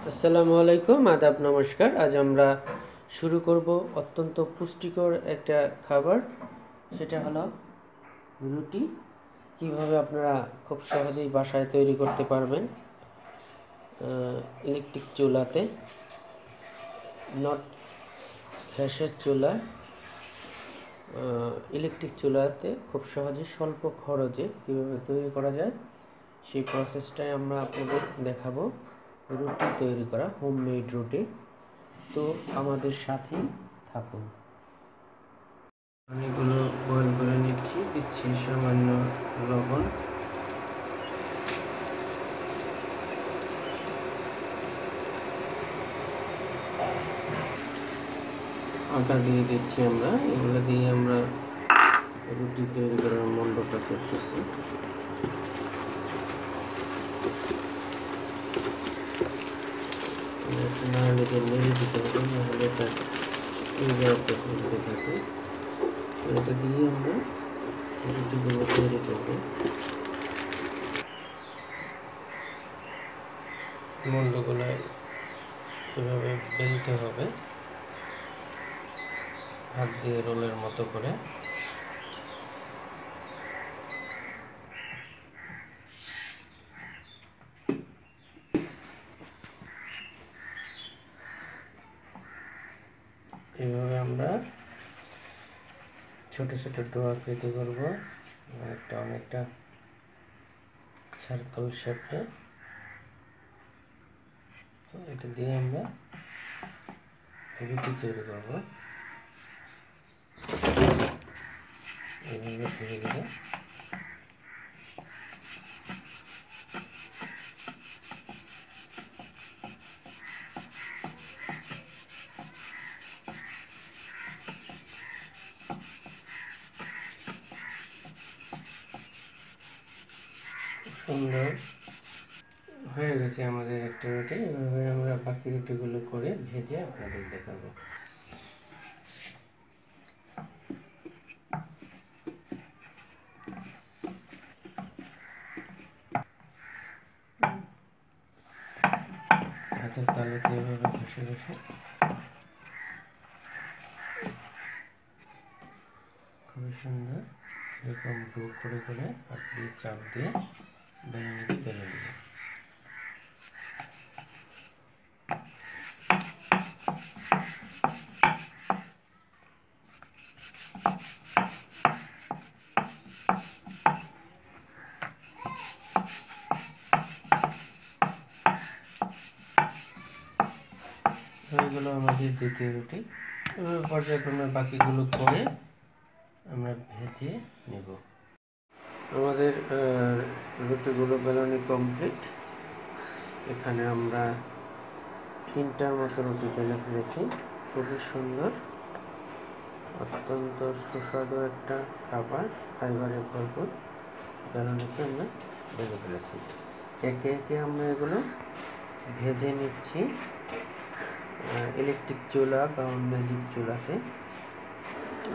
আসসালামু আলাইকুম, আদাব, নমস্কার। আজ আমরা শুরু করব অত্যন্ত পুষ্টিকর একটা খাবার, সেটা হলো রুটি। কিভাবে আপনারা খুব সহজেই বাসায় তৈরি করতে পারবেন ইলেকট্রিক চুলাতে, নট গ্যাসের চুলা, ইলেকট্রিক চুলাতে খুব সহজে স্বল্প খরচে কীভাবে তৈরি করা যায় সেই প্রসেসটাই আমরা আপনাদের দেখাবো। রুটি তৈরি করা, হোমমেড রুটি। তো আমাদের সাথেই থাকুন। অনেকগুলো বয়েল করে দিচ্ছি সামান্য লবণ, আটা দিয়ে দিচ্ছি আমরা। এগুলো দিয়ে আমরা রুটি তৈরি করার মণ্ডটা করতেছি। নাহলে নেড়ে দিতে হবে, নাহলে এটা থাকে। এটা দিয়ে আমরা রুটিগুলো তৈরি করবো। মণ্ডগুলো এভাবে বেলতে হবে, হাত দিয়ে রোলের মতো করে। এভাবে আমরা ছোট ছোট ডো আকৃতি করবো, অনেকটা সার্কেল শেপে। তো এটা দিয়ে আমরা রুটি তৈরি করবো এইভাবে ধীরে ধীরে। সুন্দর হয়ে গেছে আমাদের একটা রুটি। এভাবে আমরা বাকি রুটিগুলো করে ভেজে আপনাদের দেখাবো। হাতের তালুতে এভাবে ঘষে ঘষে খুবই সুন্দর এরকম ডো করে করে আপনি চাপ দিয়ে বেলুনিতে বেলে নেবেন। এগুলো আমাদের দ্বিতীয় রুটি। এভাবে পর্যায়ক্রমে বাকিগুলো করে আমরা ভেজে নেব। আমাদের রুটিগুলো বেলানি কমপ্লিট। এখানে আমরা 3টার মতো রুটি বেলে ফেলেছি। খুবই সুন্দর, অত্যন্ত সুস্বাদু একটা খাবার, ফাইবারে ভরপুর। বেলানিতে আমরা বেলে ফেলেছি। একে একে আমরা এগুলো ভেজে নিচ্ছি ইলেকট্রিক চুলা বা ম্যাজিক চুলাতে।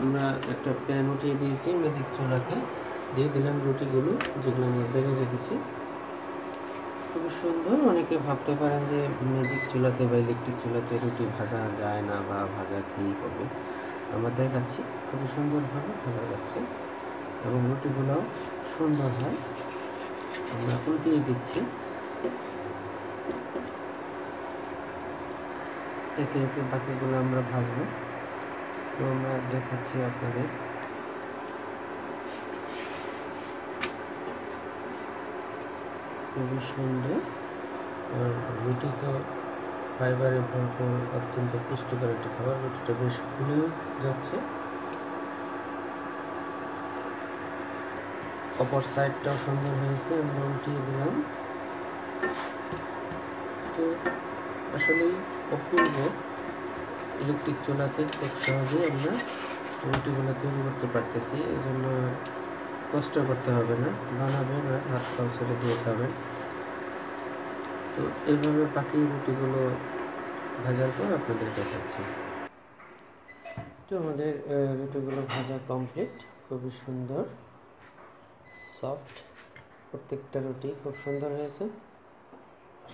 আমরা একটা প্যান উঠিয়ে দিয়েছি, ম্যাজিক চুলাতে দিয়ে দিলাম রুটিগুলো যেগুলো আমরা বেলে রেখেছি। খুবই সুন্দর। অনেকে ভাবতে পারেন যে ম্যাজিক চুলাতে বা ইলেকট্রিক চুলাতে রুটি ভাজা যায় না বা ভাজা কী হবে। আমরা দেখাচ্ছি খুবই সুন্দরভাবে ভাজা যাচ্ছে এবং রুটিগুলোও সুন্দর হয়। আমরা উল্টিয়ে দিচ্ছি, একে একে বাকিগুলো আমরা ভাজবো। তো আমরা দেখাচ্ছি আপনাদের। খুবই সুন্দর। রুটি তো ফাইবারে ভরপুর, অত্যন্ত পুষ্টিকর একটি খাবার। রুটিটা বেশ ফুলেও যাচ্ছে, অপর সাইডটাও সুন্দর হয়েছে। আমরা উল্টিয়ে দিলাম। তো আসলেই অপূর্ব। ইলেকট্রিক চুলাতে খুব সহজেই আমরা রুটিগুলো তৈরি করতে পারতেছি, এই জন্য কষ্ট করতে হবে না। বানাবেন আর হাত পাও ছেড়ে দিয়ে খাবেন। তো এইভাবে বাকি রুটিগুলো ভাজার পর আপনাদের দেখাচ্ছি। তো আমাদের রুটিগুলো ভাজা কমপ্লিট। খুবই সুন্দর, সফট, প্রত্যেকটা রুটি খুব সুন্দর হয়েছে।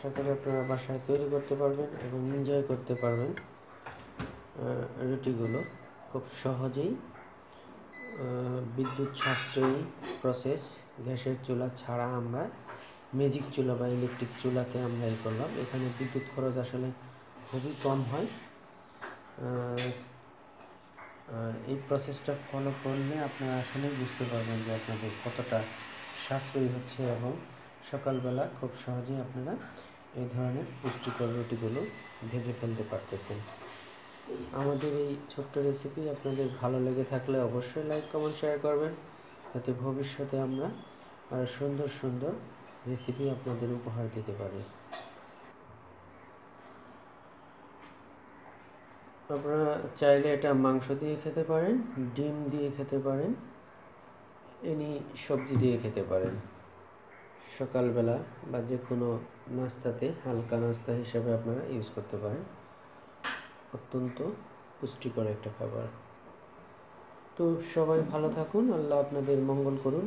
আশা করি আপনারা বাসায় তৈরি করতে পারবেন এবং এনজয় করতে পারবেন রুটিগুলো খুব সহজেই। বিদ্যুৎ সাশ্রয়ী প্রসেস, গ্যাসের চুলা ছাড়া আমরা ম্যাজিক চুলা বা ইলেকট্রিক চুলাতে আমরা এই করলাম। এখানে বিদ্যুৎ খরচ আসলে খুবই কম হয়। এই প্রসেসটা ফলো করলে আপনারা আসলে বুঝতে পারবেন যে আপনাদের কতটা সাশ্রয়ী হচ্ছে এবং সকালবেলা খুব সহজেই আপনারা এই ধরনের পুষ্টিকর রুটিগুলো ভেজে ফেলতে পারতেছেন। আমাদের এই ছোট্ট রেসিপি আপনাদের ভালো লেগে থাকলে অবশ্যই লাইক, কমেন্ট, শেয়ার করবেন, যাতে ভবিষ্যতে আমরা আর সুন্দর সুন্দর রেসিপি আপনাদের উপহার দিতে পারি। আপনারা চাইলে এটা মাংস দিয়ে খেতে পারেন, ডিম দিয়ে খেতে পারেন, এনি সবজি দিয়ে খেতে পারেন। সকালবেলা বা যে কোনো নাস্তাতে হালকা নাস্তা হিসেবে আপনারা ইউজ করতে পারেন। অত্যন্ত পুষ্টিকর একটা খাবার। তো সবাই ভালো থাকুন, আল্লাহ আপনাদের মঙ্গল করুন।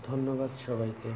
ধন্যবাদ সবাইকে।